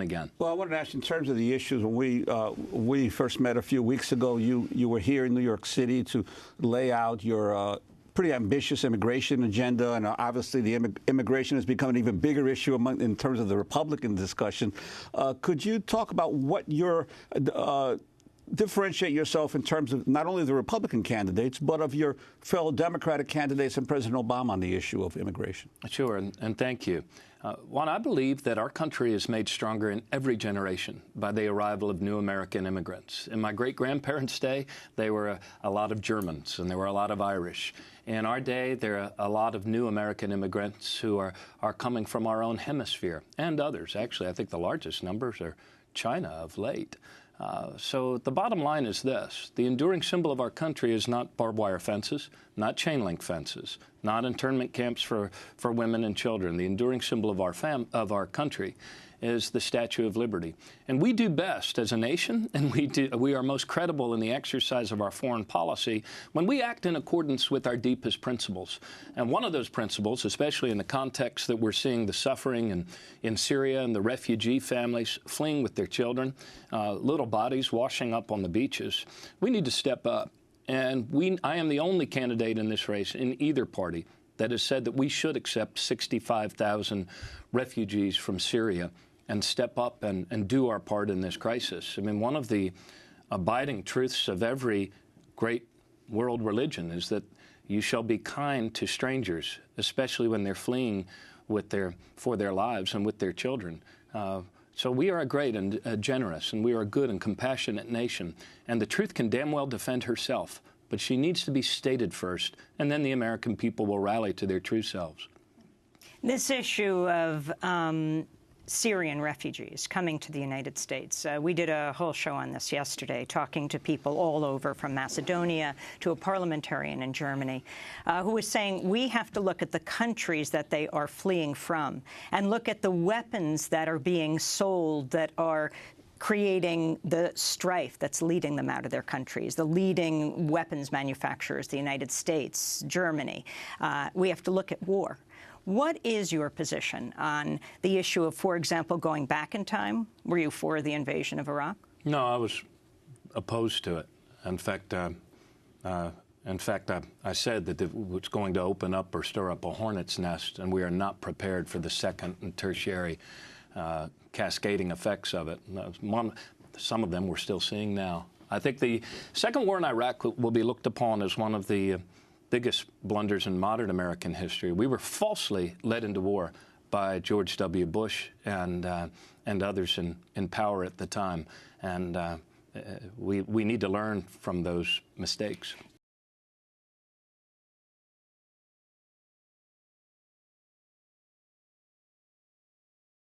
again. Well, I wanted to ask you in terms of the issues. When we first met a few weeks ago, you were here in New York City to lay out your pretty ambitious immigration agenda, and obviously the immigration has become an even bigger issue in terms of the Republican discussion. Could you talk about what your differentiate yourself in terms of not only the Republican candidates, but of your fellow Democratic candidates and President Obama on the issue of immigration? Sure, and thank you. Juan, I believe that our country is made stronger in every generation by the arrival of new American immigrants. In my great-grandparents' day, they were a lot of Germans, and there were a lot of Irish. In our day, there are a lot of new American immigrants who are coming from our own hemisphere, and others. Actually, I think the largest numbers are China of late. So the bottom line is this. The enduring symbol of our country is not barbed wire fences, not chain link fences, not internment camps for women and children. The enduring symbol of our country is the Statue of Liberty. And we do best as a nation, and we are most credible in the exercise of our foreign policy when we act in accordance with our deepest principles. And one of those principles, especially in the context that we're seeing the suffering in Syria and the refugee families fleeing with their children, little bodies washing up on the beaches, we need to step up. And I am the only candidate in this race in either party that has said that we should accept 65,000 refugees from Syria and step up and do our part in this crisis. I mean, one of the abiding truths of every great world religion is that you shall be kind to strangers, especially when they're fleeing for their lives and with their children. So we are a great and generous, and we are a good and compassionate nation. And the truth can damn well defend herself, but she needs to be stated first, and then the American people will rally to their true selves. This issue of Syrian refugees coming to the United States. We did a whole show on this yesterday, talking to people all over, from Macedonia to a parliamentarian in Germany, who was saying we have to look at the countries that they are fleeing from and look at the weapons that are being sold that are creating the strife that's leading them out of their countries, the leading weapons manufacturers, the United States, Germany. We have to look at war. What is your position on the issue of, for example, going back in time? Were you for the invasion of Iraq? No, I was opposed to it. In fact, I said that it was going to open up or stir up a hornet's nest, and we are not prepared for the second and tertiary cascading effects of it. Some of them we're still seeing now. I think the second war in Iraq will be looked upon as one of the biggest blunders in modern American history. We were falsely led into war by George W. Bush and others in power at the time. And we need to learn from those mistakes.